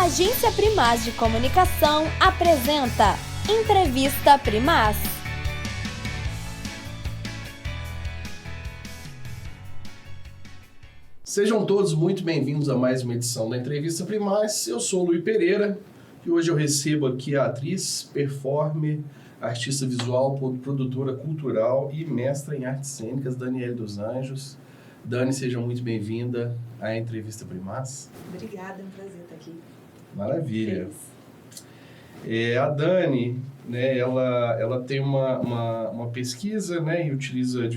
Agência Primaz de Comunicação apresenta Entrevista Primaz. Sejam todos muito bem-vindos a mais uma edição da Entrevista Primaz. Eu sou o Luiz Pereira e hoje eu recebo aqui a atriz, performer, artista visual, produtora cultural e mestra em artes cênicas, Daniele dos Anjos. Dani, seja muito bem-vinda à Entrevista Primaz. Obrigada, é um prazer estar aqui. Maravilha. A Dani, né, ela tem uma pesquisa, né, e utiliza,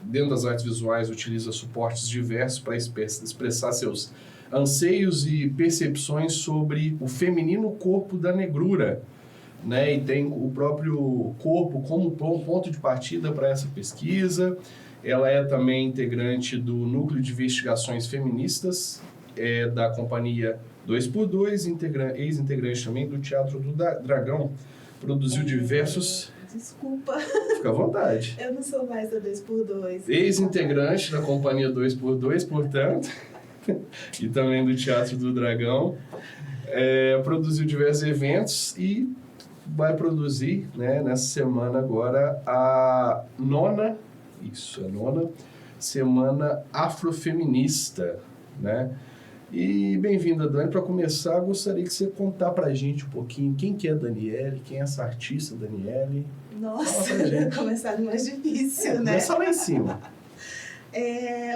dentro das artes visuais, utiliza suportes diversos para expressar seus anseios e percepções sobre o feminino corpo da negrura, né, e tem o próprio corpo como ponto de partida para essa pesquisa. Ela é também integrante do Núcleo de Investigações Feministas, da companhia 2x2, ex-integrante também do Teatro do Dragão. Produziu diversos... Desculpa. Fica à vontade. Eu não sou mais da 2x2. Ex-integrante da companhia 2x2, portanto, e também do Teatro do Dragão. Produziu diversos eventos e vai produzir, né, nessa semana agora a nona Semana Afrofeminista, né? E bem-vinda, Dani. Para começar, gostaria que você contar pra gente um pouquinho quem que é a Daniele, quem é essa artista Daniele. Nossa, começar do mais difícil, né? Começa lá em cima.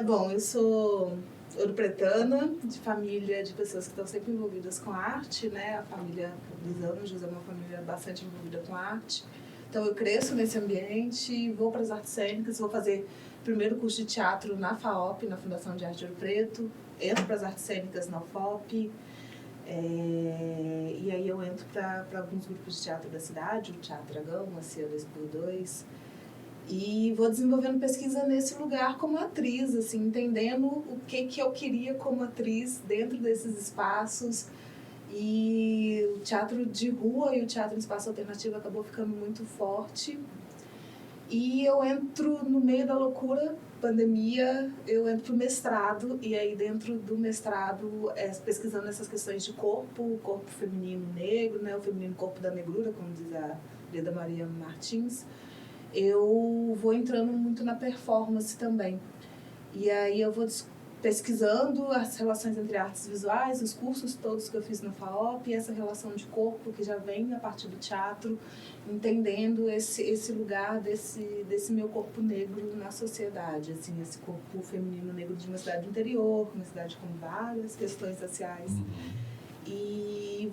Bom, eu sou ouro-pretana, de família de pessoas que estão sempre envolvidas com arte, né? A família dos Anjos é uma família bastante envolvida com arte. Então eu cresço nesse ambiente, vou para as artes cênicas, vou fazer o primeiro curso de teatro na FAOP, na Fundação de Arte de Ouro Preto, entro para as artes cênicas na UFOP, e aí eu entro para alguns grupos de teatro da cidade, o Teatro Dragão, a CIA 2x2, e vou desenvolvendo pesquisa nesse lugar como atriz, assim, entendendo o que eu queria como atriz dentro desses espaços. E o teatro de rua e o teatro em espaço alternativo acabou ficando muito forte. E eu entro no meio da loucura, pandemia, eu entro pro mestrado. E aí dentro do mestrado, pesquisando essas questões de corpo, o corpo feminino negro, né, o feminino corpo da negrura, como diz a Leda Maria Martins, eu vou entrando muito na performance também. E aí eu vou pesquisando as relações entre artes visuais, os cursos todos que eu fiz na FAOP, e essa relação de corpo que já vem a partir do teatro, entendendo esse lugar desse meu corpo negro na sociedade, assim, esse corpo feminino negro de uma cidade interior, uma cidade com várias questões sociais. E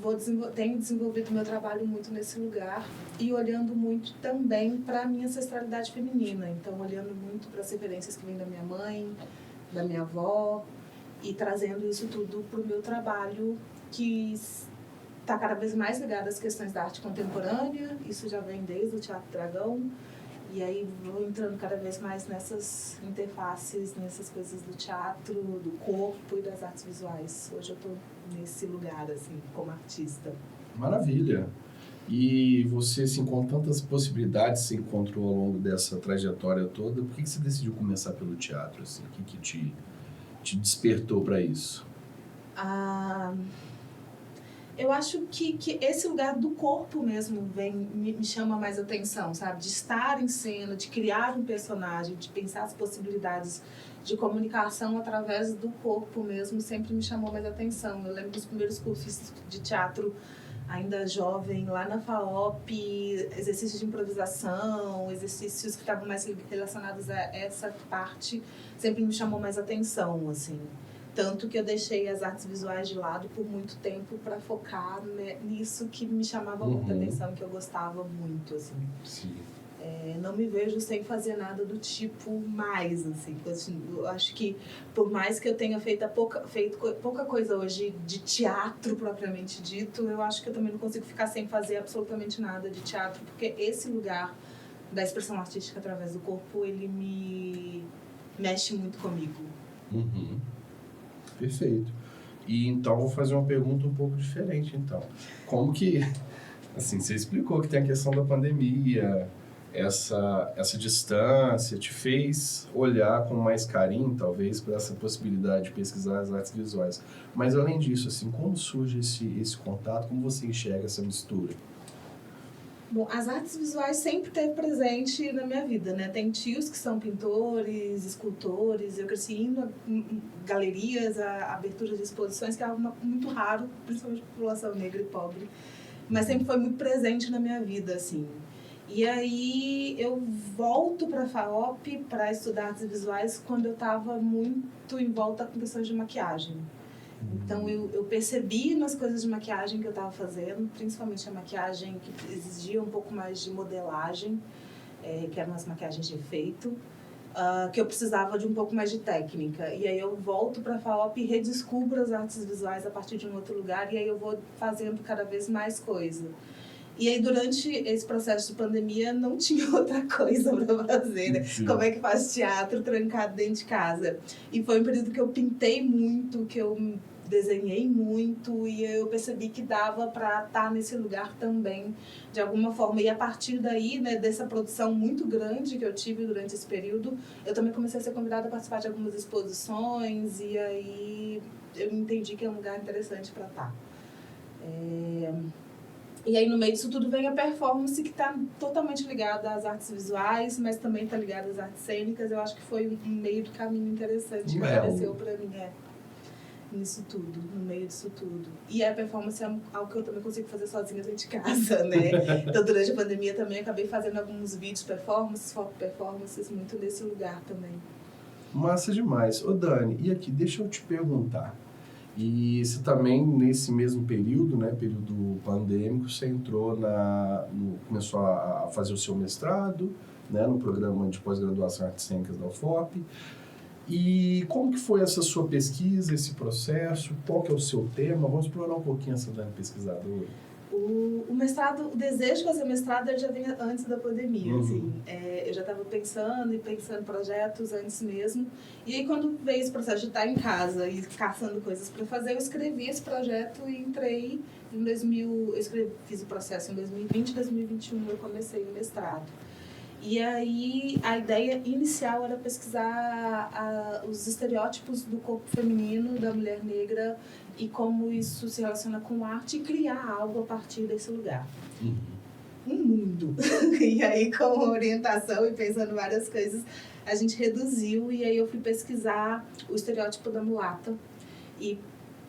tenho desenvolvido meu trabalho muito nesse lugar e olhando muito também para a minha ancestralidade feminina, então olhando muito para as referências que vêm da minha mãe, da minha avó, e trazendo isso tudo para o meu trabalho, que está cada vez mais ligado às questões da arte contemporânea. Isso já vem desde o Teatro Dragão, e aí vou entrando cada vez mais nessas interfaces, nessas coisas do teatro, do corpo e das artes visuais. Hoje eu estou nesse lugar, assim, como artista. Maravilha! E você, assim, com tantas possibilidades que você encontrou ao longo dessa trajetória toda, por que você decidiu começar pelo teatro? Assim? O que te despertou para isso? Eu acho que esse lugar do corpo mesmo me chama mais atenção, sabe? De estar em cena, de criar um personagem, de pensar as possibilidades de comunicação através do corpo mesmo, sempre me chamou mais atenção. Eu lembro dos primeiros cursos de teatro ainda jovem, lá na FAOP, exercícios de improvisação, exercícios que estavam mais relacionados a essa parte, sempre me chamou mais atenção, assim. Tanto que eu deixei as artes visuais de lado por muito tempo para focar, né, nisso que me chamava muita atenção, que eu gostava muito, assim. Sim. Não me vejo sem fazer nada do tipo mais, assim. Eu acho que, por mais que eu tenha feito pouca coisa hoje de teatro propriamente dito, eu acho que eu também não consigo ficar sem fazer absolutamente nada de teatro, porque esse lugar da expressão artística através do corpo, ele me mexe muito comigo. Perfeito. E então vou fazer uma pergunta um pouco diferente, então. Como que, assim, você explicou que tem a questão da pandemia, essa distância te fez olhar com mais carinho, talvez, para essa possibilidade de pesquisar as artes visuais. Mas, além disso, assim, como surge esse contato? Como você enxerga essa mistura? Bom, as artes visuais sempre esteve presente na minha vida, né? Tem tios que são pintores, escultores. Eu cresci indo em galerias, a aberturas de exposições, que é algo muito raro, principalmente para a população negra e pobre. Mas sempre foi muito presente na minha vida, assim. E aí eu volto para a FAOP para estudar artes visuais quando eu estava muito em volta com questões de maquiagem. Então eu percebi nas coisas de maquiagem que eu estava fazendo, principalmente a maquiagem que exigia um pouco mais de modelagem, que eram as maquiagens de efeito, que eu precisava de um pouco mais de técnica. E aí eu volto para a FAOP e redescubro as artes visuais a partir de um outro lugar, e aí eu vou fazendo cada vez mais coisa. E aí, durante esse processo de pandemia, não tinha outra coisa para fazer, né? Sim. Como é que faz teatro trancado dentro de casa? E foi um período que eu pintei muito, que eu desenhei muito, e eu percebi que dava para estar nesse lugar também, de alguma forma. E a partir daí, né, dessa produção muito grande que eu tive durante esse período, eu também comecei a ser convidada a participar de algumas exposições, e aí eu entendi que é um lugar interessante para estar. E aí, no meio disso tudo, vem a performance, que está totalmente ligada às artes visuais, mas também está ligada às artes cênicas. Eu acho que foi um meio do caminho interessante que apareceu para mim, nisso tudo, no meio disso tudo. E a performance é algo que eu também consigo fazer sozinha dentro de casa, né? Então, durante a pandemia também, acabei fazendo alguns vídeos performances, foto performances, muito nesse lugar também. Massa demais. Ô Dani, e aqui, deixa eu te perguntar. E você também, nesse mesmo período, né, período pandêmico, você entrou começou a fazer o seu mestrado, né, no programa de pós-graduação em artes cênicas da UFOP. E como que foi essa sua pesquisa, esse processo? Qual que é o seu tema? Vamos explorar um pouquinho essa Dani pesquisadora. O mestrado, o desejo de fazer mestrado já vinha antes da pandemia, assim. Eu já estava pensando projetos antes mesmo. E aí, quando veio esse processo de estar em casa e caçando coisas para fazer, eu escrevi esse projeto e entrei fiz o processo em 2020, 2021 eu comecei o mestrado. E aí, a ideia inicial era pesquisar os estereótipos do corpo feminino, da mulher negra, e como isso se relaciona com arte, e criar algo a partir desse lugar. Um mundo. E aí, com orientação e pensando várias coisas, a gente reduziu, e aí eu fui pesquisar o estereótipo da mulata e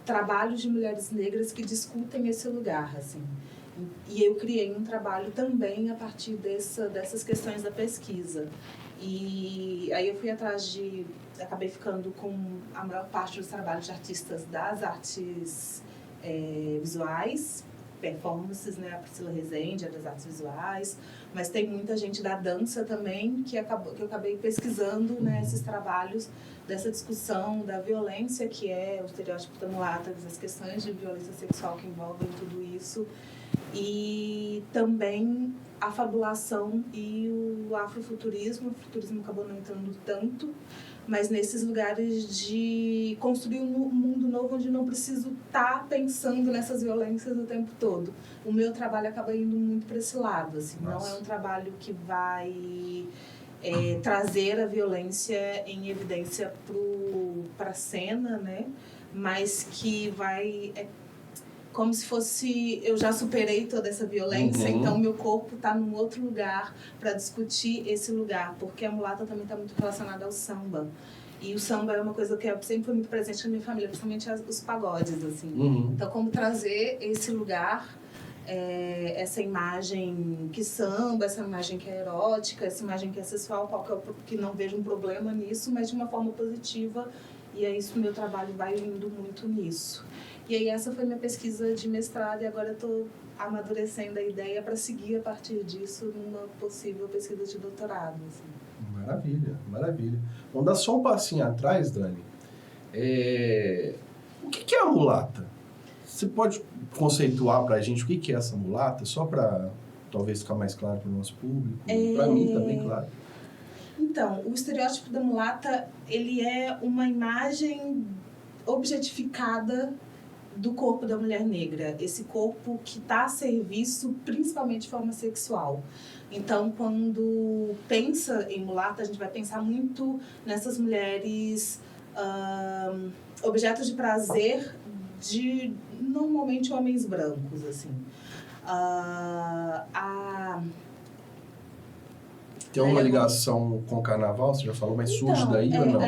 trabalhos de mulheres negras que discutem esse lugar, assim. E eu criei um trabalho também a partir dessas questões da pesquisa. E aí eu fui atrás acabei ficando com a maior parte dos trabalhos de artistas das artes visuais, performances, né? A Priscila Rezende é das artes visuais, mas tem muita gente da dança também que eu acabei pesquisando, né, esses trabalhos dessa discussão da violência que é o estereótipo da mulata, as questões de violência sexual que envolvem tudo isso. E também a fabulação e o afrofuturismo. O futurismo acabou não entrando tanto, mas nesses lugares de construir um mundo novo onde não preciso estar pensando nessas violências o tempo todo. O meu trabalho acaba indo muito para esse lado, assim. Não é um trabalho que vai trazer a violência em evidência para a cena, né? Mas que vai... como se fosse, eu já superei toda essa violência, então meu corpo está num outro lugar para discutir esse lugar, porque a mulata também está muito relacionada ao samba. E o samba é uma coisa que sempre foi muito presente na minha família, principalmente os pagodes, assim. Então, como trazer esse lugar, essa imagem que samba, essa imagem que é erótica, essa imagem que é sexual, que não vejo um problema nisso, mas de uma forma positiva, e é isso, meu trabalho vai indo muito nisso. E aí essa foi minha pesquisa de mestrado, e agora eu estou amadurecendo a ideia para seguir a partir disso numa possível pesquisa de doutorado. Assim. Maravilha, maravilha. Vamos dar só um passinho atrás, Dani. O que é a mulata? Você pode conceituar para a gente o que é essa mulata? Só para talvez ficar mais claro para o nosso público. Para mim também, claro. Então, o estereótipo da mulata, ele é uma imagem objetificada do corpo da mulher negra, esse corpo que está a serviço principalmente de forma sexual. Então, quando pensa em mulata, a gente vai pensar muito nessas mulheres objetos de prazer de, normalmente, homens brancos, assim. Tem uma ligação com o carnaval, você já falou, mas surge daí ou não?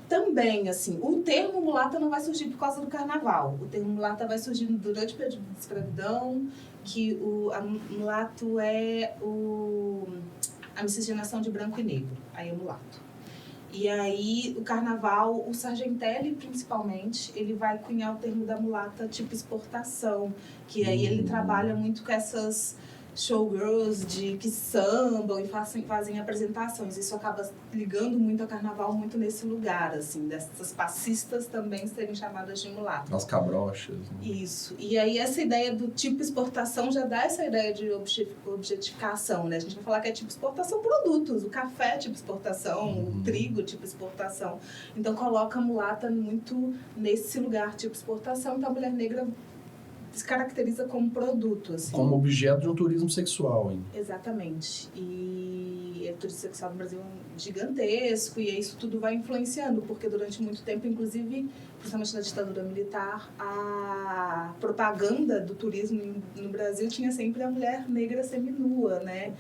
Também, assim, o termo mulata não vai surgir por causa do carnaval. O termo mulata vai surgir durante o período de escravidão, que a mulato é a miscigenação de branco e negro. Aí é mulato. E aí, o carnaval, o Sargentelli, principalmente, ele vai cunhar o termo da mulata tipo exportação, que aí ele trabalha muito com essas showgirls que sambam e fazem apresentações. Isso acaba ligando muito ao carnaval, muito nesse lugar, assim, dessas passistas também serem chamadas de mulatas. As cabrochas. Né? Isso. E aí essa ideia do tipo exportação já dá essa ideia de objetificação, né? A gente vai falar que é tipo exportação produtos, o café é tipo exportação, o trigo tipo exportação. Então coloca a mulata muito nesse lugar tipo exportação, então a mulher negra se caracteriza como produto, assim. Como objeto de um turismo sexual, hein? Exatamente. E o turismo sexual no Brasil é gigantesco e isso tudo vai influenciando, porque durante muito tempo, inclusive, principalmente na ditadura militar, a propaganda do turismo no Brasil tinha sempre a mulher negra seminua, né?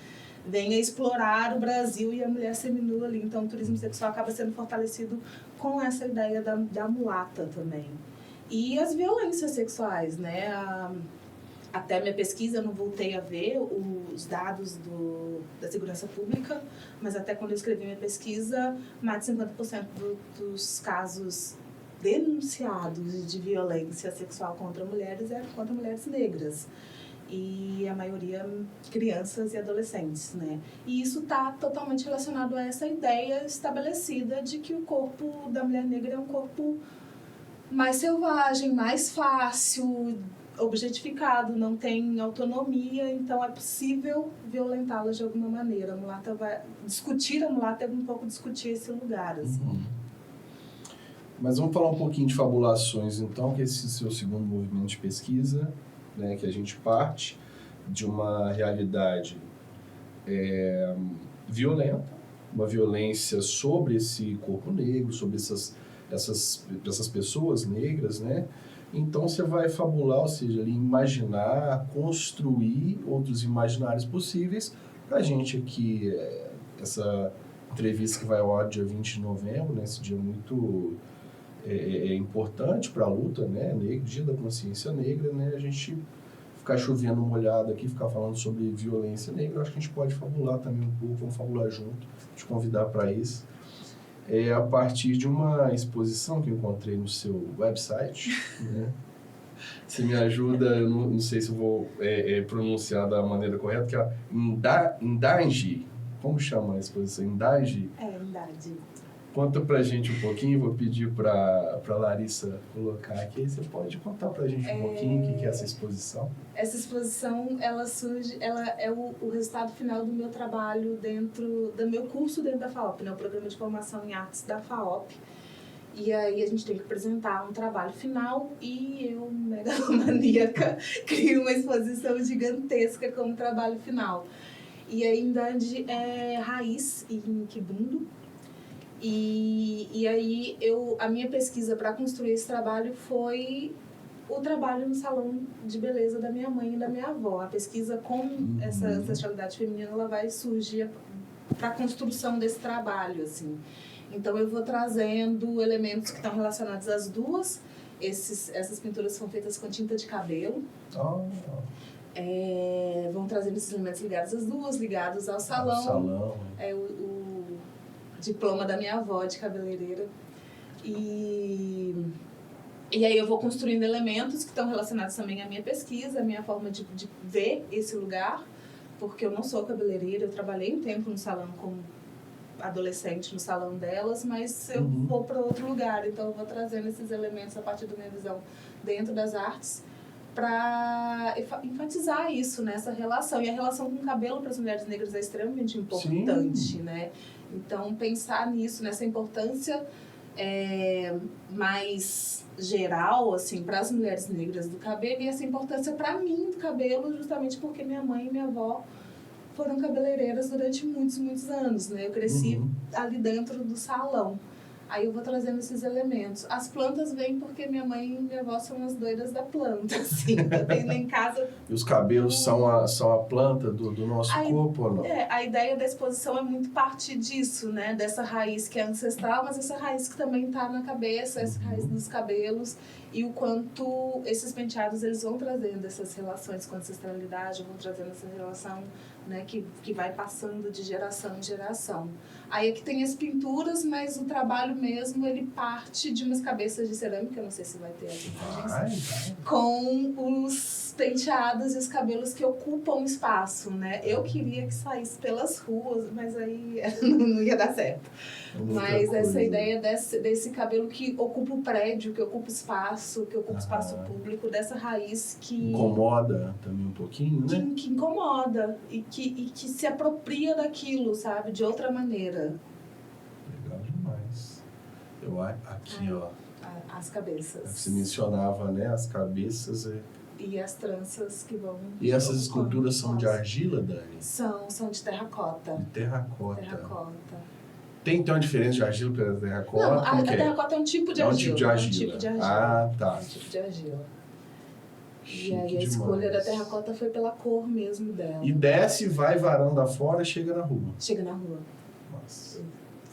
Venha explorar o Brasil e a mulher seminua ali. Então, o turismo sexual acaba sendo fortalecido com essa ideia da mulata também. E as violências sexuais, né? Até minha pesquisa eu não voltei a ver os dados da segurança pública, mas até quando eu escrevi minha pesquisa, mais de 50% dos casos denunciados de violência sexual contra mulheres eram contra mulheres negras. E a maioria crianças e adolescentes, né? E isso está totalmente relacionado a essa ideia estabelecida de que o corpo da mulher negra é um corpo mais selvagem, mais fácil, objetificado, não tem autonomia, então é possível violentá-la de alguma maneira. A mulata discutir a mulata é um pouco discutir esse lugar, assim. Mas vamos falar um pouquinho de fabulações, então, que esse seu segundo movimento de pesquisa, né, que a gente parte de uma realidade violenta, uma violência sobre esse corpo negro, sobre essas pessoas negras, né? Então você vai fabular, ou seja, ali, imaginar, construir outros imaginários possíveis para a gente aqui, essa entrevista que vai ao ar dia 20 de novembro, né? Esse dia muito importante para a luta, né? Dia da consciência negra, né? A gente ficar chovendo molhado aqui, ficar falando sobre violência negra, acho que a gente pode fabular também um pouco, vamos fabular junto, te convidar para isso. A partir de uma exposição que eu encontrei no seu website, né? Você me ajuda, eu não sei se eu vou pronunciar da maneira correta, que é Ndage. Como chama a exposição? Ndage? Ndage. Conta pra gente um pouquinho, vou pedir pra Larissa colocar aqui, aí você pode contar pra gente um pouquinho o que é essa exposição? Essa exposição, ela é o resultado final do meu trabalho do meu curso dentro da FAOP, né, o Programa de Formação em Artes da FAOP. E aí a gente tem que apresentar um trabalho final e eu, megalomaníaca, crio uma exposição gigantesca como trabalho final. E a Ndage é raiz em Kibundo. E aí a minha pesquisa para construir esse trabalho foi o trabalho no salão de beleza da minha mãe e da minha avó. A pesquisa com essa ancestralidade feminina, ela vai surgir para a construção desse trabalho, assim. Então eu vou trazendo elementos que estão relacionados às duas. Essas pinturas são feitas com tinta de cabelo. Vão trazendo esses elementos ligados às duas, ligados ao salão. O diploma da minha avó de cabeleireira. E aí eu vou construindo elementos que estão relacionados também à minha pesquisa, à minha forma de ver esse lugar, porque eu não sou cabeleireira, eu trabalhei um tempo no salão como adolescente no salão delas, mas eu vou para outro lugar, então eu vou trazendo esses elementos a partir da minha visão dentro das artes para enfatizar isso, né, essa relação. E a relação com o cabelo para as mulheres negras é extremamente importante, né? Então, pensar nisso, nessa importância mais geral, assim, para as mulheres negras do cabelo, e essa importância para mim do cabelo, justamente porque minha mãe e minha avó foram cabeleireiras durante muitos, muitos anos, né? Eu cresci ali dentro do salão. Aí eu vou trazendo esses elementos. As plantas vêm porque minha mãe e minha avó são as doidas da planta, assim. Eu tenho lá em casa... E os cabelos são a planta do nosso corpo ou não? A ideia da exposição é muito partir disso, né? Dessa raiz que é ancestral, mas essa raiz que também está na cabeça, essa raiz dos cabelos. E o quanto esses penteados, eles vão trazendo essas relações com a ancestralidade, vão trazendo essa relação, né, que vai passando de geração em geração. Aí aqui tem as pinturas, mas o trabalho mesmo, ele parte de umas cabeças de cerâmica, não sei se vai ter as imagens, com os penteados e os cabelos que ocupam espaço, né? Eu queria que saísse pelas ruas, mas aí não ia dar certo. Mas essa ideia desse cabelo que ocupa o prédio, que ocupa o espaço, que ocupa o espaço público, dessa raiz que... Incomoda também um pouquinho, né? Que incomoda e que se apropria daquilo, sabe? De outra maneira. Legal demais. Aqui, ó. As cabeças. Você mencionava, né? As cabeças. E as tranças que vão... E essas esculturas são de argila, Dani? São de terracota. De terracota. Terracota. Tem então uma diferença de argila para terracota? Não, a terracota é um tipo de argila. É um tipo de argila. Ah, tá. É um tipo de argila. Chique e aí a demais. escolha da terracota foi pela cor mesmo dela. E desce, vai varanda fora, chega na rua. Chega na rua. Nossa.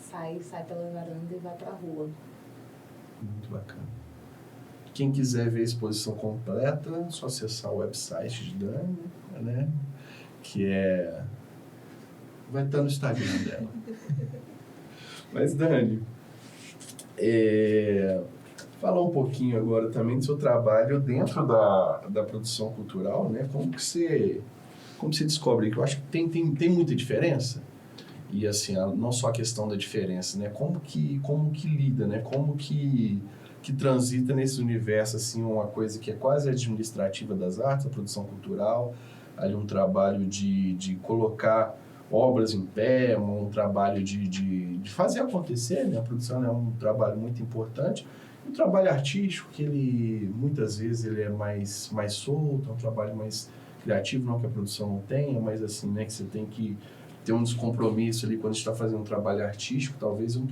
Sai pela varanda e vai pra rua. Muito bacana. Quem quiser ver a exposição completa, é só acessar o website de Dani, né? Que vai estar no Instagram dela. Mas, Dani, falar um pouquinho agora também do seu trabalho dentro da produção cultural, né? Como você descobre? Que eu acho que tem muita diferença. E, assim, não só a questão da diferença, né? Como que lida, né? Como que transita nesse universo, assim, uma coisa que é quase administrativa das artes, a produção cultural, ali um trabalho de colocar obras em pé, um trabalho de fazer acontecer, né? A produção é um trabalho muito importante. Um trabalho artístico que muitas vezes ele é mais solto, é um trabalho mais criativo, não que a produção não tenha, mas assim, né, que você tem que ter um descompromisso ali quando a gente está fazendo um trabalho artístico. Talvez eu não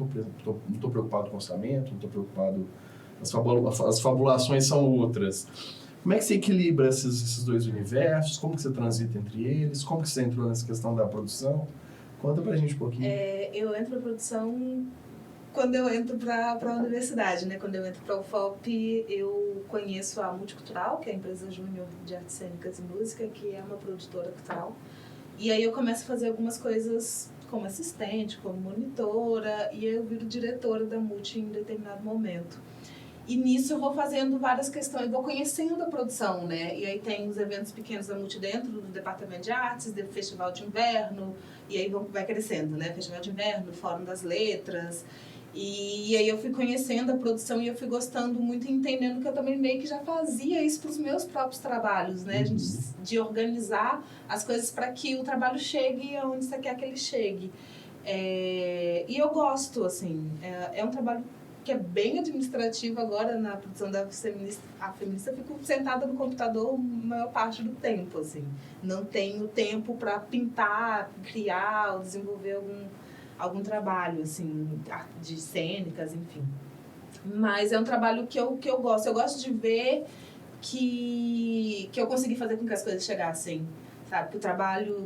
estou preocupado com orçamento, não estou preocupado... As fabulações são outras. Como é que você equilibra esses dois universos? Como que você transita entre eles? Como que você entrou nessa questão da produção? Conta pra gente um pouquinho. Eu entro na produção quando eu entro para a universidade, né? Quando eu entro para a UFOP, eu conheço a Multicultural, que é a empresa júnior de artes cênicas e música, que é uma produtora cultural. E aí eu começo a fazer algumas coisas como assistente, como monitora, e aí eu viro diretora da Multi em determinado momento. E nisso eu vou fazendo várias questões, vou conhecendo a produção, né? E aí tem os eventos pequenos da Multi dentro do Departamento de Artes, do Festival de Inverno, e aí vai crescendo, né? Festival de Inverno, Fórum das Letras. E aí eu fui conhecendo a produção e eu fui gostando muito e entendendo que eu também meio que já fazia isso para os meus próprios trabalhos, né? De organizar as coisas para que o trabalho chegue aonde você quer que ele chegue. E eu gosto, assim, é um trabalho que é bem administrativo agora na produção da Feminista. A Feminista fico sentada no computador a maior parte do tempo, assim. Não tenho tempo para pintar, criar ou desenvolver algum trabalho, assim, de cênicas, enfim. Mas é um trabalho que eu gosto. Eu gosto de ver que eu consegui fazer com que as coisas chegassem, sabe?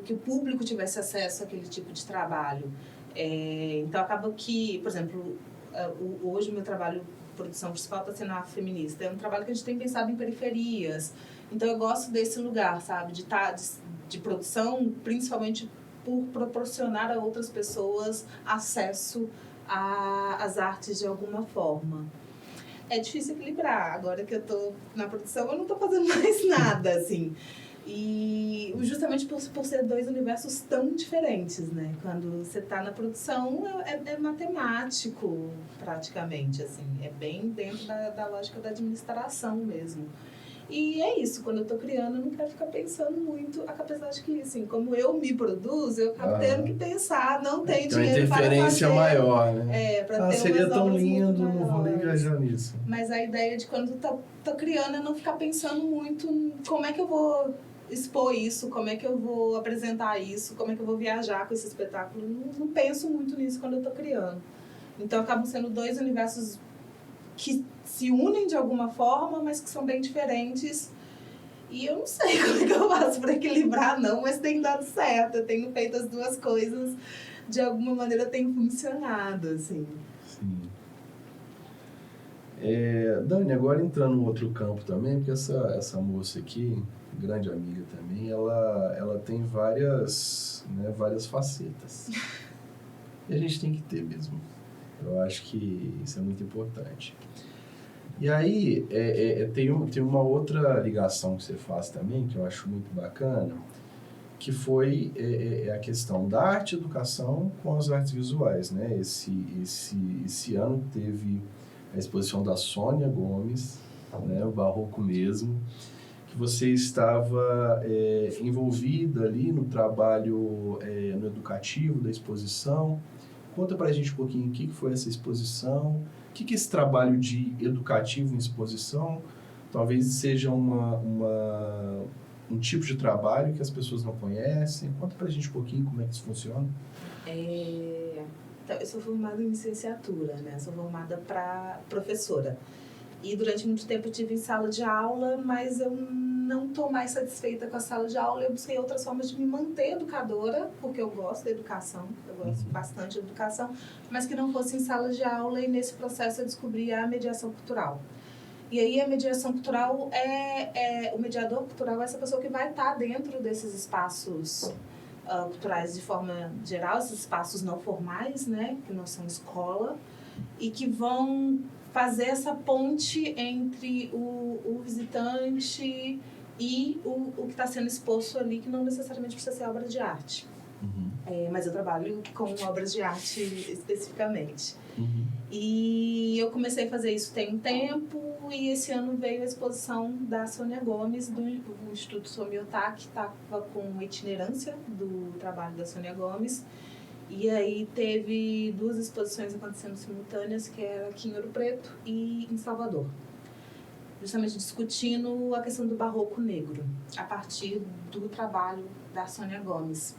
Que o público tivesse acesso àquele tipo de trabalho. Então, acaba que, por exemplo, hoje o meu trabalho de produção principal está sendo a Feminista. É um trabalho que a gente tem pensado em periferias. Então, eu gosto desse lugar, sabe? De produção, principalmente por proporcionar a outras pessoas acesso às artes de alguma forma. É difícil equilibrar. Agora que eu estou na produção, eu não estou fazendo mais nada, assim. E justamente por ser dois universos tão diferentes, né? Quando você está na produção, é matemático, praticamente, assim. É bem dentro da lógica da administração mesmo. E é isso, quando eu tô criando, eu não quero ficar pensando muito, apesar de que, assim, como eu me produzo, eu acabo tendo que pensar, não tem dinheiro para fazer. Tem uma interferência maior, né? Para ter seria umas tão obras lindo, muito não vou nem maiores. viajar nisso. Mas a ideia de quando tô criando é não ficar pensando muito em como é que eu vou expor isso, como é que eu vou apresentar isso, como é que eu vou viajar com esse espetáculo. Não penso muito nisso quando eu tô criando. Então acabam sendo dois universos que se unem de alguma forma, mas que são bem diferentes. E eu não sei como é que eu faço para equilibrar, não, mas tem dado certo. Eu tenho feito as duas coisas, de alguma maneira tem funcionado, assim. Sim. Dani, agora entrando no outro campo também, porque essa moça aqui, grande amiga também, ela tem várias facetas. E a gente tem que ter mesmo. Eu acho que isso é muito importante. E aí, tem uma outra ligação que você faz também, que eu acho muito bacana, que foi a questão da arte e educação com as artes visuais, né? Esse ano teve a exposição da Sônia Gomes, né? O Barroco mesmo, que você estava envolvida ali no trabalho no educativo da exposição. Conta pra gente um pouquinho o que foi essa exposição, o que é esse trabalho de educativo em exposição. Talvez seja um tipo de trabalho que as pessoas não conhecem. Conta pra gente um pouquinho como é que isso funciona. Então, eu sou formada em licenciatura, né? Sou formada para professora. E durante muito tempo eu tive em sala de aula, mas eu não estou mais satisfeita com a sala de aula. Eu busquei outras formas de me manter educadora, porque eu gosto da educação, eu gosto bastante da educação, mas que não fosse em sala de aula, e nesse processo eu descobri a mediação cultural. E aí a mediação cultural o mediador cultural é essa pessoa que vai estar dentro desses espaços culturais de forma geral, esses espaços não formais, né, que não são escola, e que vão fazer essa ponte entre o visitante e o que está sendo exposto ali, que não necessariamente precisa ser obra de arte. Mas eu trabalho com obras de arte especificamente. E eu comecei a fazer isso tem um tempo, e esse ano veio a exposição da Sônia Gomes, do Instituto Somiotá, que estava com itinerância do trabalho da Sônia Gomes. E aí teve 2 exposições acontecendo simultâneas, que era aqui em Ouro Preto e em Salvador. Justamente discutindo a questão do barroco negro, a partir do trabalho da Sônia Gomes.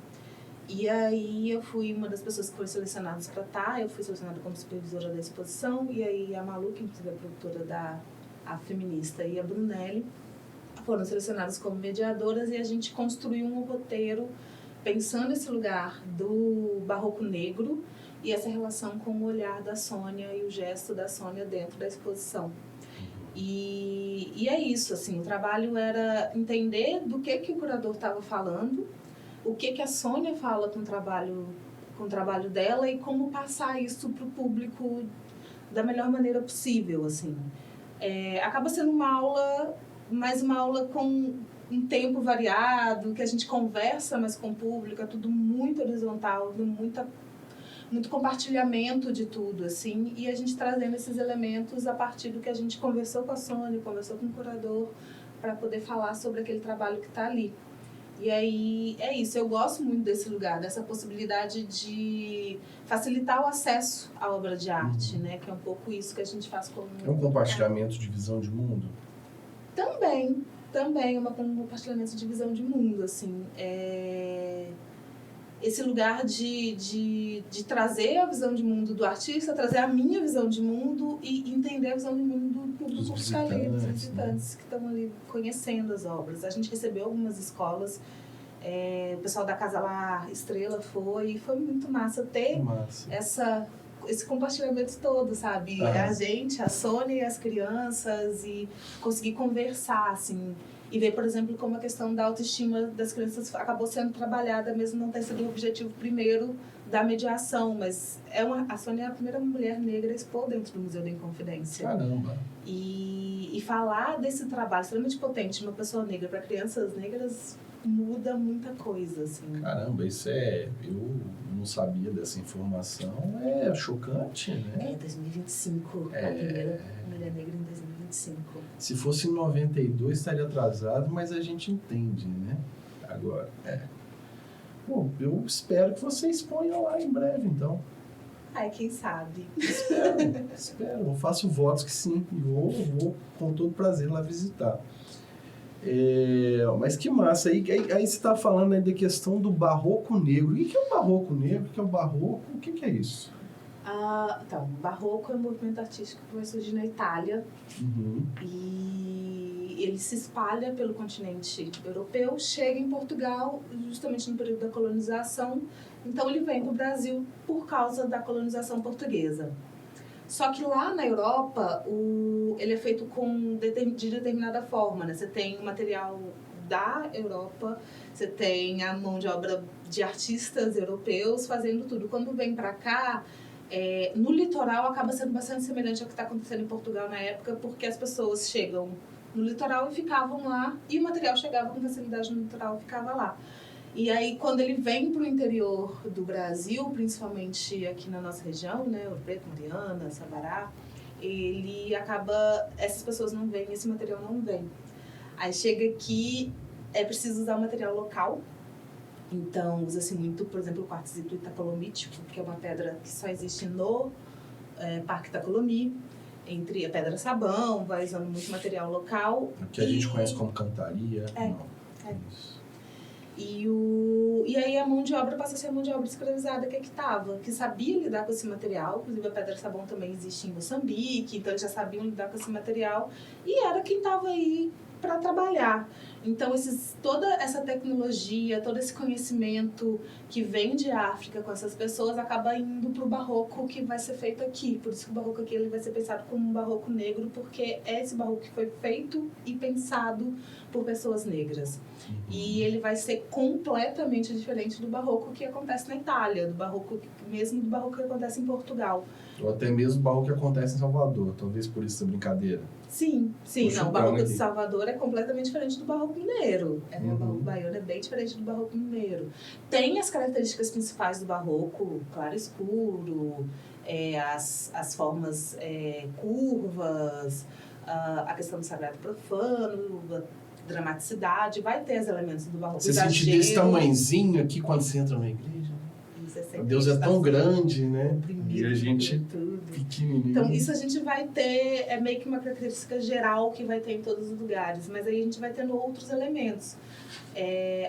E aí eu fui uma das pessoas que foi selecionadas para estar, eu fui selecionada como supervisora da exposição, e aí a Malu, que inclusive é a produtora a feminista, e a Brunelli foram selecionadas como mediadoras, e a gente construiu um roteiro pensando nesse lugar do barroco negro e essa relação com o olhar da Sônia e o gesto da Sônia dentro da exposição. E é isso, assim, o trabalho era entender do que o curador estava falando, o que a Sônia fala com o trabalho dela e como passar isso para o público da melhor maneira possível, assim. Acaba sendo uma aula, mas uma aula com um tempo variado, que a gente conversa mais com o público, é tudo muito horizontal, muito compartilhamento de tudo, assim, e a gente trazendo esses elementos a partir do que a gente conversou com a Sônia, conversou com o curador, para poder falar sobre aquele trabalho que está ali. E aí, é isso, eu gosto muito desse lugar, dessa possibilidade de facilitar o acesso à obra de arte, né, que é um pouco isso que a gente faz como... É um compartilhamento de visão de mundo? Também um compartilhamento de visão de mundo, assim, esse lugar de trazer a visão de mundo do artista, trazer a minha visão de mundo e entender a visão de mundo do público que está ali, dos visitantes que estão ali conhecendo as obras. A gente recebeu algumas escolas, o pessoal da Casa Lá Estrela foi muito massa ter esse compartilhamento todo, sabe? A gente, a Sônia e as crianças, e conseguir conversar, assim, e ver, por exemplo, como a questão da autoestima das crianças acabou sendo trabalhada, mesmo não ter sido o objetivo primeiro da mediação, mas a Sônia é a primeira mulher negra a expor dentro do Museu da Inconfidência. Caramba! E falar desse trabalho extremamente potente de uma pessoa negra para crianças negras muda muita coisa, assim. Caramba, eu não sabia dessa informação, é chocante, né? 2025, a primeira mulher negra em 2025. Se fosse em 92 estaria atrasado, mas a gente entende, né? Agora, Bom, eu espero que você exponha lá em breve, então. Ai, quem sabe? Espero. Eu faço votos que sim, e vou com todo prazer lá visitar. Mas que massa. Aí você está falando aí da questão do barroco negro. O que é o barroco negro? O que é o barroco? O que é isso? Então, o barroco é um movimento artístico que vai surgir na Itália. Uhum. E ele se espalha pelo continente europeu, chega em Portugal justamente no período da colonização. Então ele vem para o Brasil por causa da colonização portuguesa. Só que lá na Europa, ele é feito de determinada forma, né? Você tem o material da Europa, você tem a mão de obra de artistas europeus fazendo tudo. Quando vem para cá, no litoral acaba sendo bastante semelhante ao que está acontecendo em Portugal na época, porque as pessoas chegam no litoral e ficavam lá, e o material chegava com facilidade no litoral e ficava lá. E aí, quando ele vem para o interior do Brasil, principalmente aqui na nossa região, né, Ouro Preto, Mariana, Sabará, essas pessoas não vêm, esse material não vem. Aí chega aqui, é preciso usar o material local. Então, usa-se muito, por exemplo, o quartzito itapolomítico, que é uma pedra que só existe no Parque Itacolomi, entre a pedra-sabão, vai usando muito material local. O que a gente conhece como cantaria. Isso. E aí a mão de obra passa a ser a mão de obra escravizada que sabia lidar com esse material. Inclusive a pedra-sabão também existe em Moçambique, então eles já sabiam lidar com esse material. E era quem estava aí para trabalhar. Então, toda essa tecnologia, todo esse conhecimento que vem de África com essas pessoas acaba indo para o barroco que vai ser feito aqui. Por isso que o barroco aqui ele vai ser pensado como um barroco negro, porque é esse barroco que foi feito e pensado por pessoas negras. E ele vai ser completamente diferente do barroco que acontece na Itália, do barroco que acontece em Portugal. Ou até mesmo o barroco que acontece em Salvador, talvez por isso essa brincadeira. Sim. Não, o barroco de Salvador é completamente diferente do barroco mineiro. O barroco baiano é bem diferente do barroco mineiro. Tem as características principais do barroco, claro e escuro, as formas curvas, a questão do sagrado profano, a dramaticidade, vai ter os elementos do barroco. Você sente desse tamanhozinho aqui quando você entra na igreja? Deus é tão grande, né? E a gente pequenininho. Então, isso a gente vai ter, é meio que uma característica geral que vai ter em todos os lugares, mas aí a gente vai tendo outros elementos.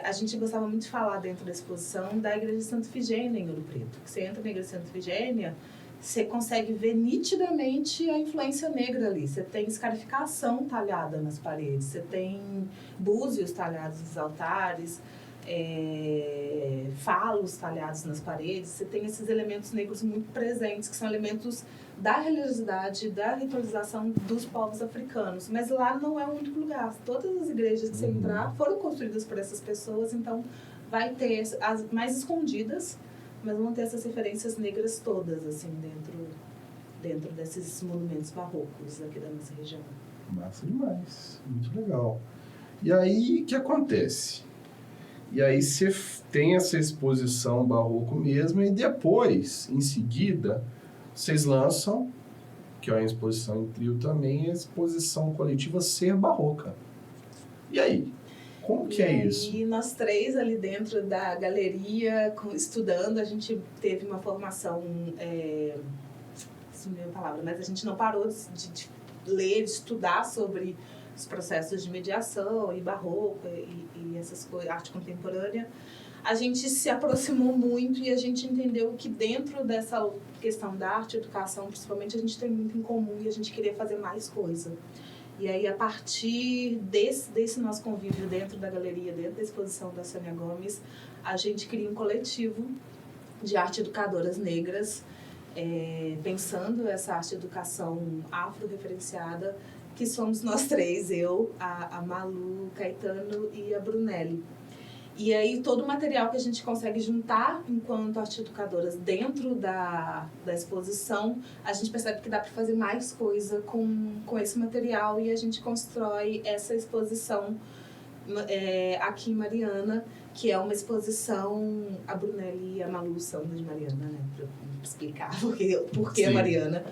A gente gostava muito de falar dentro da exposição da Igreja de Santa Ifigênia em Ouro Preto. Você entra na Igreja de Santa Ifigênia, você consegue ver nitidamente a influência negra ali. Você tem escarificação talhada nas paredes, você tem búzios talhados nos altares, falos talhados nas paredes. Você tem esses elementos negros muito presentes, que são elementos da religiosidade, da ritualização dos povos africanos. Mas lá não é o único lugar. Todas as igrejas que você entrar foram construídas por essas pessoas, então vai ter as mais escondidas, mas vão ter essas referências negras todas, assim, dentro desses monumentos barrocos aqui da nossa região. Massa demais, muito legal. E aí, o que acontece? E aí você tem essa exposição barroco mesmo, e depois, em seguida, vocês lançam, que é uma exposição em trio também, a exposição coletiva Ser Barroca. E aí? Como que é isso? E nós três ali dentro da galeria, estudando, a gente teve uma formação, sumiu a palavra, mas a gente não parou de ler, de estudar sobre os processos de mediação e barroco e essas coisas, arte contemporânea. A gente se aproximou muito e a gente entendeu que dentro dessa questão da arte e educação, principalmente, a gente tem muito em comum e a gente queria fazer mais coisa. E aí, a partir desse nosso convívio dentro da galeria, dentro da exposição da Sônia Gomes, a gente cria um coletivo de arte educadoras negras, pensando essa arte educação afro-referenciada, que somos nós três, eu, a Malu, Caetano e a Brunelli. E aí todo o material que a gente consegue juntar enquanto arte educadoras dentro da exposição, a gente percebe que dá para fazer mais coisa com esse material e a gente constrói essa exposição aqui em Mariana, que é uma exposição, a Brunelli e a Malu são de Mariana, né? Para explicar por que Mariana.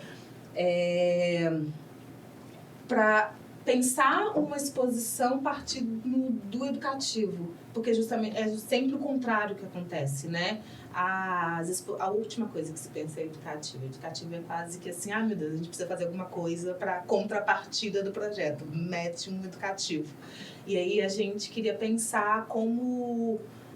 Para pensar uma exposição partindo do educativo, porque justamente é sempre o contrário que acontece, né? A última coisa que se pensa é educativa. Educativa é quase que assim, meu Deus, a gente precisa fazer alguma coisa para contrapartida do projeto, mete um educativo. E aí a gente queria pensar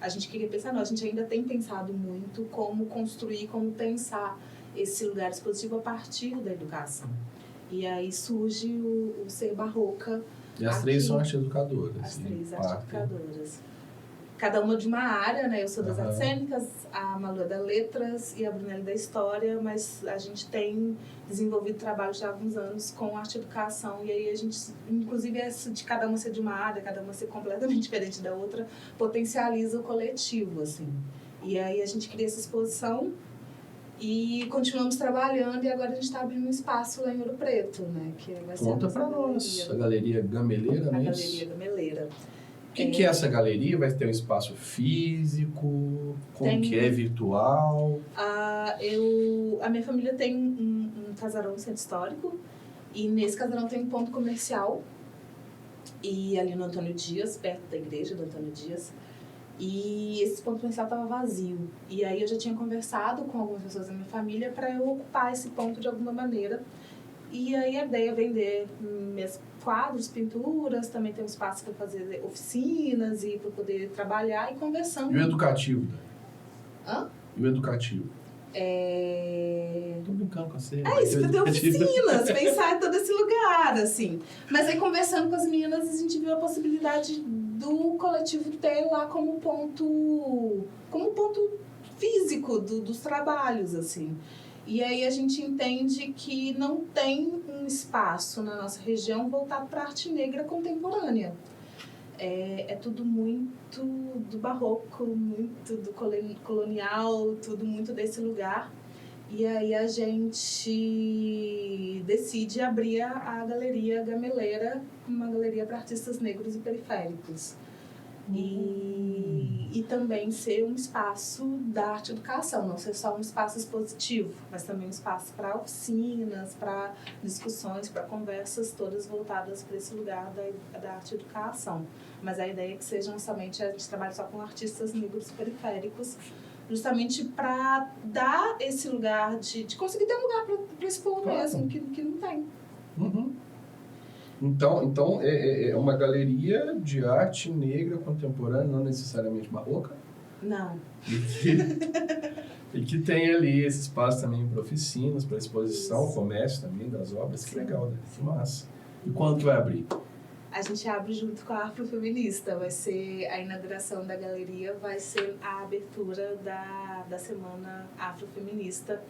a gente ainda tem pensado muito como construir, como pensar esse lugar expositivo a partir da educação. E aí surge o Ser Barroca. E as três são arte-educadoras. As três arte-educadoras. Cada uma de uma área, né? Eu sou das artes cênicas, a Malu é da letras e a Brunelli da história, mas a gente tem desenvolvido trabalho já há alguns anos com arte-educação, e aí a gente, inclusive, essa de cada uma ser de uma área, cada uma ser completamente diferente da outra, potencializa o coletivo, assim. E aí a gente cria essa exposição e continuamos trabalhando, e agora a gente está abrindo um espaço lá em Ouro Preto, né? Que vai ser Conta para nós, a Galeria Gameleira, né? A Galeria Gameleira. O que é essa galeria? Vai ter um espaço físico? Como que é virtual? A minha família tem um casarão no centro histórico, e nesse casarão tem um ponto comercial, e ali no Antônio Dias, perto da igreja do Antônio Dias, e esse ponto comercial estava vazio. E aí eu já tinha conversado com algumas pessoas da minha família para eu ocupar esse ponto de alguma maneira. E aí a ideia é vender meus quadros, pinturas, também tem um espaço para fazer oficinas e para poder trabalhar e conversando. E o educativo? Hã? E o educativo? Tô brincando com você. Isso, para ter oficinas, pensar em todo esse lugar, assim. Mas aí, conversando com as meninas, a gente viu a possibilidade do coletivo ter lá como ponto físico dos trabalhos, assim. E aí a gente entende que não tem um espaço na nossa região voltado para a arte negra contemporânea. É tudo muito do barroco, muito do colonial, tudo muito desse lugar. E aí a gente decide abrir a Galeria Gameleira, uma galeria para artistas negros e periféricos. E também ser um espaço da arte-educação, não ser só um espaço expositivo, mas também um espaço para oficinas, para discussões, para conversas, todas voltadas para esse lugar da arte-educação. Mas a ideia é que sejam somente, a gente trabalha só com artistas negros periféricos, justamente para dar esse lugar de conseguir ter um lugar para expor mesmo, que não tem. Então é uma galeria de arte negra contemporânea, não necessariamente barroca? Não. E que tem ali esse espaço também para oficinas, para exposição, comércio também das obras. Que legal, né? Que massa. E quando que vai abrir? A gente abre junto com a Afrofeminista. Vai ser a inauguração da galeria, vai ser a abertura da Semana Afrofeminista,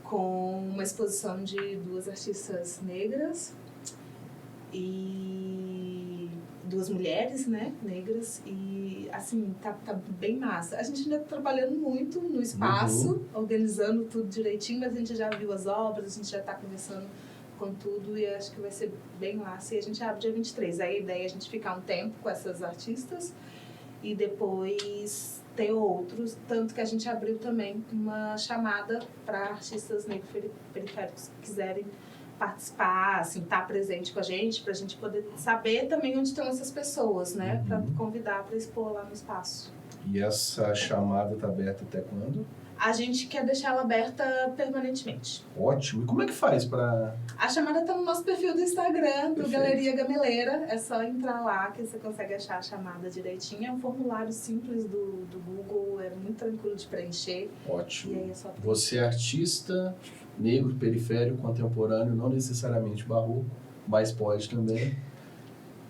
com uma exposição de 2 artistas negras e 2 mulheres, né, negras, e assim, tá bem massa. A gente ainda tá trabalhando muito no espaço, organizando tudo direitinho, mas a gente já viu as obras, a gente já tá conversando com tudo, e acho que vai ser bem massa. E a gente abre dia 23. Aí a ideia é a gente ficar um tempo com essas artistas e depois ter outros, tanto que a gente abriu também uma chamada para artistas negros periféricos que quiserem participar, assim, estar presente com a gente, para a gente poder saber também onde estão essas pessoas, né? Para convidar para expor lá no espaço. E essa chamada está aberta até quando? A gente quer deixar ela aberta permanentemente. Ótimo. E como é que faz para... A chamada está no nosso perfil do Instagram, do Galeria Gameleira. É só entrar lá que você consegue achar a chamada direitinho. É um formulário simples do Google, é muito tranquilo de preencher. Ótimo. E aí é só... Você é artista negro, periférico, contemporâneo, não necessariamente barroco, mas pode também.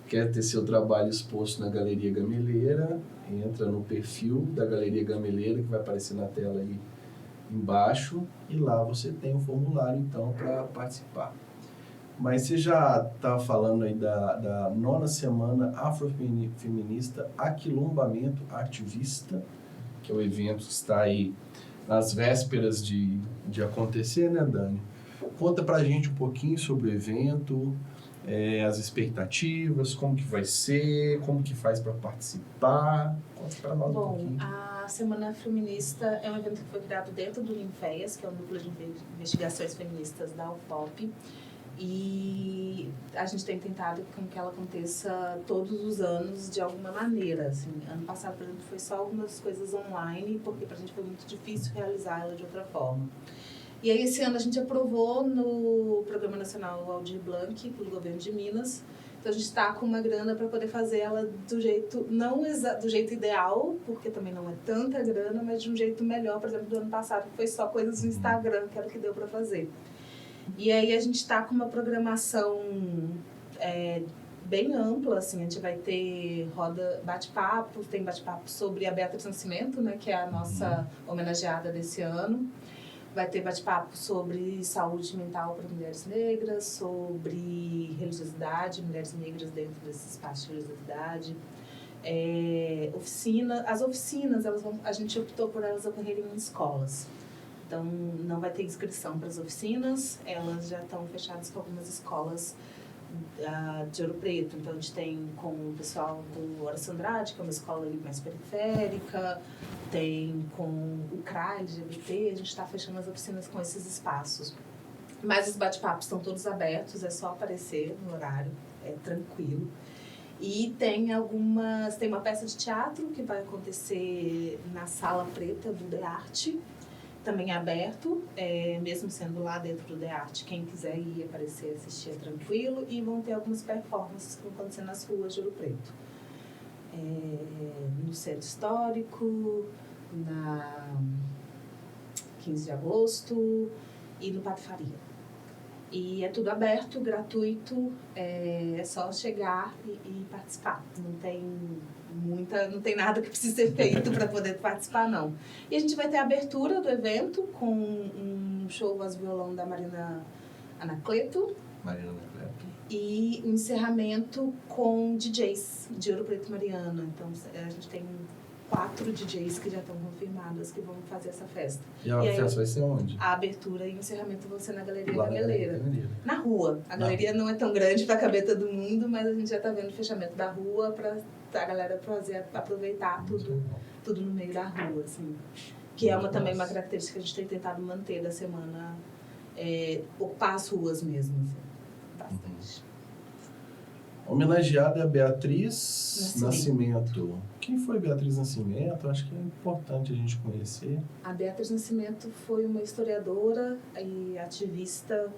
Quer ter seu trabalho exposto na Galeria Gameleira, entra no perfil da Galeria Gameleira, que vai aparecer na tela aí embaixo, e lá você tem um formulário, então, para participar. Mas você já estava falando aí da 9ª Semana Afrofeminista Aquilombamento Artivista, que é o evento que está aí nas vésperas de acontecer, né, Dani? Conta pra gente um pouquinho sobre o evento, as expectativas, como que vai ser, como que faz para participar? Conta para nós um pouquinho. A Semana Feminista é um evento que foi criado dentro do Ninféias, que é o Núcleo de Investigações Feministas da UFOP. E a gente tem tentado que ela aconteça todos os anos de alguma maneira. Assim. Ano passado, por exemplo, foi só algumas coisas online, porque para a gente foi muito difícil realizar ela de outra forma. E aí, esse ano, a gente aprovou no Programa Nacional Aldir Blanc, pelo governo de Minas. Então, a gente está com uma grana para poder fazer ela do jeito, não do jeito ideal, porque também não é tanta grana, mas de um jeito melhor. Por exemplo, do ano passado, que foi só coisas no Instagram, que era o que deu para fazer. E aí a gente está com uma programação bem ampla, assim, a gente vai ter roda bate-papo, tem bate-papo sobre a Beatriz Nascimento, né, que é a nossa homenageada desse ano. Vai ter bate-papo sobre saúde mental para mulheres negras, sobre religiosidade, mulheres negras dentro desse espaço de religiosidade. As oficinas, a gente optou por elas ocorrerem em escolas. Então, não vai ter inscrição para as oficinas, elas já estão fechadas com algumas escolas de Ouro Preto. Então, a gente tem com o pessoal do Horácio Andrade, que é uma escola ali mais periférica, tem com o CRA, LGBT, a gente está fechando as oficinas com esses espaços. Mas os bate-papos estão todos abertos, é só aparecer no horário, é tranquilo. E tem uma peça de teatro que vai acontecer na Sala Preta do The Arte, também é aberto, mesmo sendo lá dentro do The Arte, quem quiser ir aparecer, assistir é tranquilo, e vão ter algumas performances que vão acontecer nas ruas de Ouro Preto. No Centro Histórico, na 15 de agosto e no Patifaria. E é tudo aberto, gratuito, é só chegar e participar. Não tem nada que precise ser feito para poder participar, não. E a gente vai ter a abertura do evento com um show voz e violão da Marina Anacleto. E o encerramento com DJs de Ouro Preto e Mariana. Então, a gente tem 4 DJs que já estão confirmadas que vão fazer essa festa. E a festa vai ser onde? A abertura e o encerramento vão ser na Galeria Gameleira. Na rua. A galeria não é tão grande para caber todo mundo, mas a gente já está vendo o fechamento da rua para a galera aproveitar tudo no meio da rua, assim. Que é também uma característica que a gente tem tentado manter da semana, ocupar as ruas mesmo, assim, bastante. Homenageada é a Beatriz Nascimento. Quem foi Beatriz Nascimento? Acho que é importante a gente conhecer. A Beatriz Nascimento foi uma historiadora e ativista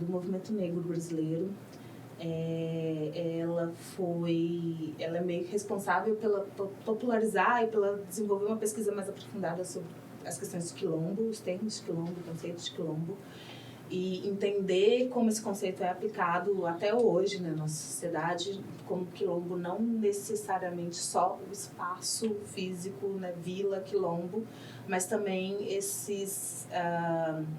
do movimento negro brasileiro. Ela é meio responsável pela popularizar e pela desenvolver uma pesquisa mais aprofundada sobre as questões de quilombo, os termos de quilombo, o conceito de quilombo, e entender como esse conceito é aplicado até hoje, né, na nossa sociedade, como quilombo não necessariamente só o espaço físico, né, vila, quilombo, mas também esses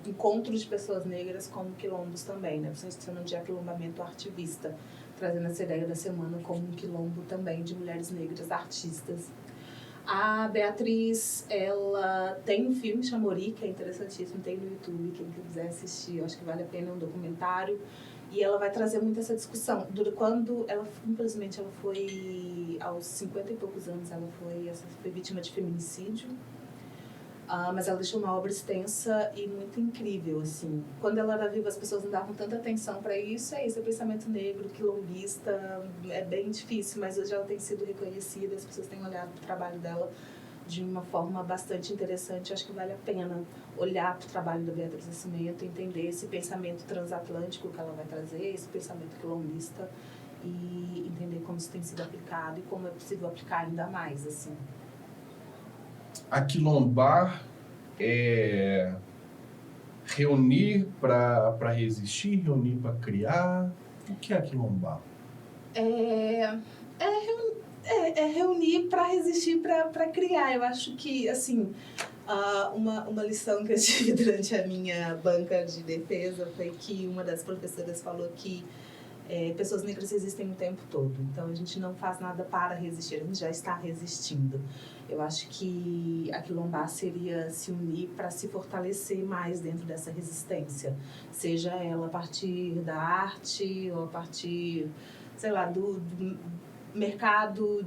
encontros de pessoas negras como quilombos também, né, vocês chamam de aquilombamento artivista, trazendo essa ideia da semana como um quilombo também de mulheres negras artistas. A Beatriz, ela tem um filme, Chamori, que é interessantíssimo, tem no YouTube, quem quiser assistir, eu acho que vale a pena, é um documentário, e ela vai trazer muito essa discussão. Quando ela, infelizmente, ela foi, aos 50 e poucos anos, ela foi vítima de feminicídio, mas ela deixou uma obra extensa e muito incrível, assim. Quando ela era viva, as pessoas não davam tanta atenção para isso, é pensamento negro, quilombista, é bem difícil, mas hoje ela tem sido reconhecida, as pessoas têm olhado para o trabalho dela de uma forma bastante interessante. Acho que vale a pena olhar para o trabalho da Beatriz Nascimento, entender esse pensamento transatlântico que ela vai trazer, esse pensamento quilombista, e entender como isso tem sido aplicado e como é possível aplicar ainda mais, assim. Aquilombar é reunir para resistir, reunir para criar. O que é aquilombar? É reunir para resistir, para criar. Eu acho que, assim, uma lição que eu tive durante a minha banca de defesa foi que uma das professoras falou que pessoas negras existem o tempo todo, então a gente não faz nada para resistir, a gente já está resistindo. Eu acho que aquilombar seria se unir para se fortalecer mais dentro dessa resistência, seja ela a partir da arte ou a partir, sei lá, do mercado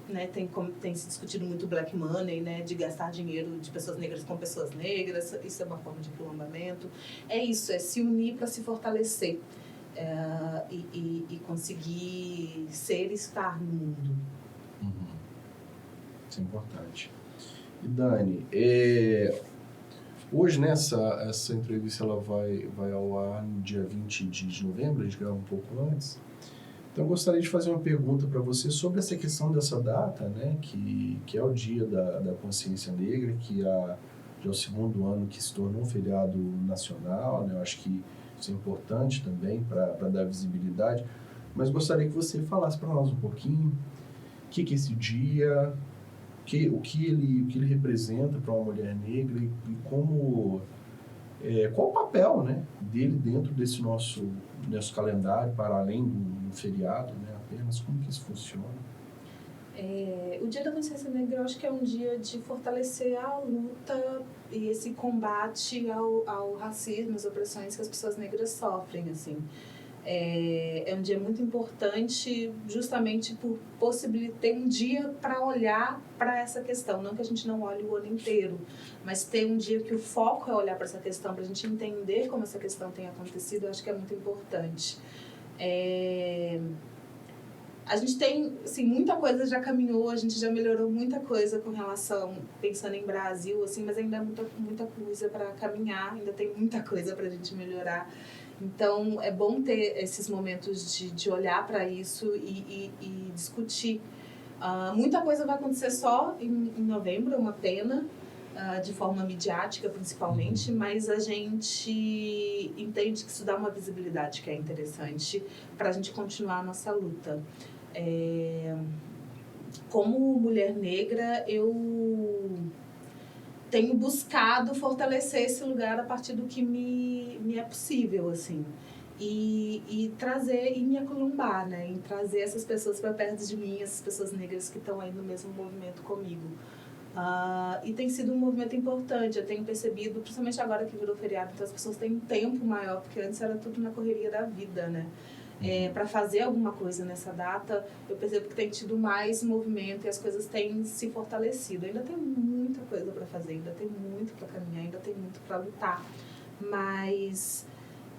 né, tem se discutido muito black money, né, de gastar dinheiro de pessoas negras com pessoas negras, isso é uma forma de aquilombamento. É isso, é se unir para se fortalecer e conseguir ser e estar no mundo. Isso é importante. E Dani, hoje, né, essa entrevista ela vai ao ar no dia 20 de novembro, a gente grava um pouco antes. Então, eu gostaria de fazer uma pergunta para você sobre essa questão dessa data, né, que é o Dia da Consciência Negra, que já é o segundo ano que se tornou um feriado nacional, né, eu acho que isso é importante também para dar visibilidade, mas gostaria que você falasse para nós um pouquinho o que é esse dia, o que ele representa para uma mulher negra e como... qual o papel, né, dele dentro desse nosso calendário, para além do feriado, né, apenas como que isso funciona? O Dia da Consciência Negra eu acho que é um dia de fortalecer a luta e esse combate ao racismo, às opressões que as pessoas negras sofrem, assim. É um dia muito importante justamente por possibilitar ter um dia para olhar para essa questão, não que a gente não olhe o ano inteiro, mas ter um dia que o foco é olhar para essa questão, para a gente entender como essa questão tem acontecido, eu acho que é muito importante. A gente tem, assim, muita coisa já caminhou, a gente já melhorou muita coisa com relação, pensando em Brasil, assim, mas ainda há muita coisa para caminhar, ainda tem muita coisa para a gente melhorar. Então, é bom ter esses momentos de olhar para isso e discutir. Muita coisa vai acontecer só em novembro, é uma pena, de forma midiática principalmente, mas a gente entende que isso dá uma visibilidade que é interessante para a gente continuar a nossa luta. Como mulher negra, eu tenho buscado fortalecer esse lugar a partir do que me é possível, assim. E trazer, e me acolumbar, né? E trazer essas pessoas para perto de mim, essas pessoas negras que estão aí no mesmo movimento comigo. E tem sido um movimento importante, eu tenho percebido, principalmente agora que virou feriado, então as pessoas têm um tempo maior, porque antes era tudo na correria da vida, né? Para fazer alguma coisa nessa data, eu percebo que tem tido mais movimento e as coisas têm se fortalecido. Ainda tem muita coisa para fazer, ainda tem muito para caminhar, ainda tem muito para lutar, mas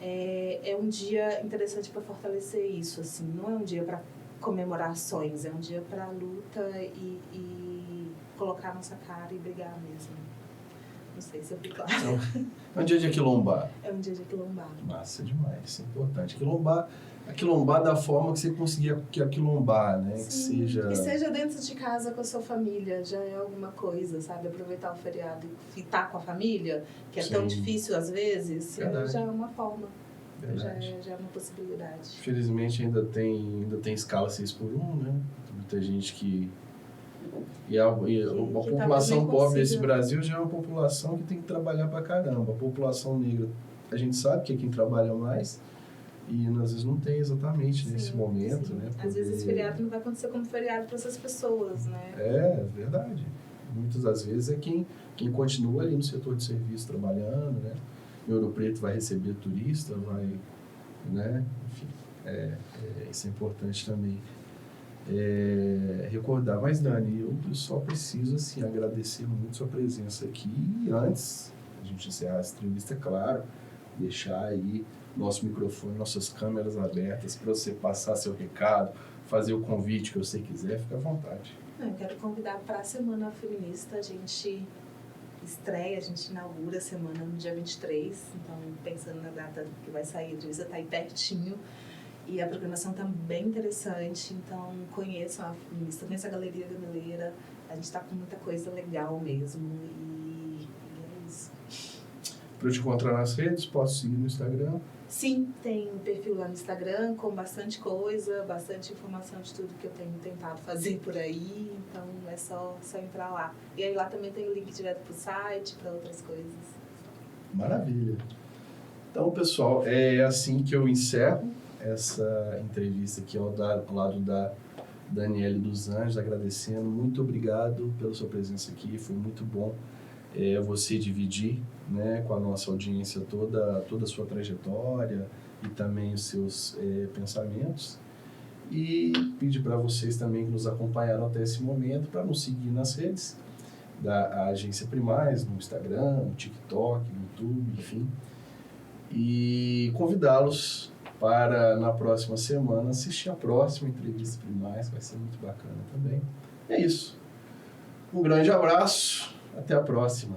é um dia interessante para fortalecer isso, assim. Não é um dia para comemorações, é um dia para luta e colocar a nossa cara e brigar mesmo. Não sei se eu fui claro. É um dia de aquilombar. É um dia de aquilombar. Massa demais, isso é importante. Aquilombar da forma que você conseguia aquilombar, né? Sim, que seja dentro de casa com a sua família, já é alguma coisa, sabe? Aproveitar o feriado e estar com a família, que é Sim. tão difícil às vezes, já é uma forma. Já é uma possibilidade. Felizmente ainda tem escala 6x1, né? Muita gente que... a população pobre desse Brasil já é uma população que tem que trabalhar pra caramba. A população negra, a gente sabe que é quem trabalha mais e às vezes não tem exatamente nesse momento, né? Às vezes esse feriado não vai acontecer como feriado para essas pessoas, né? É verdade. Muitas das vezes é quem continua ali no setor de serviço trabalhando, né? Em Ouro Preto vai receber turista, né? Enfim, isso é importante também. Recordar, mas Dani, eu só preciso assim, agradecer muito sua presença aqui e antes a gente encerrar essa entrevista, é claro, deixar aí nosso microfone, nossas câmeras abertas para você passar seu recado, fazer o convite que você quiser, fica à vontade. Eu quero convidar para a Semana Feminista, a gente estreia, a gente inaugura a semana no dia 23, então pensando na data que vai sair, a entrevista está aí pertinho. E a programação está bem interessante, então conheçam a feminista, conheçam a Galeria Gameleira, a gente está com muita coisa legal mesmo, e é isso. Para eu te encontrar nas redes, posso seguir no Instagram? Sim, tem um perfil lá no Instagram com bastante coisa, bastante informação de tudo que eu tenho tentado fazer por aí, então é só entrar lá. E aí lá também tem o link direto para o site, para outras coisas. Maravilha! Então, pessoal, é assim que eu encerro essa entrevista aqui ao lado da Daniele dos Anjos, agradecendo. Muito obrigado pela sua presença aqui, foi muito bom você dividir, né, com a nossa audiência toda a sua trajetória e também os seus pensamentos. E pedir para vocês também que nos acompanharam até esse momento para nos seguir nas redes da Agência Primaz, no Instagram, no TikTok, no YouTube, enfim. E convidá-los para, na próxima semana, assistir a próxima entrevista Primaz, vai ser muito bacana também. É isso. Um grande abraço, até a próxima.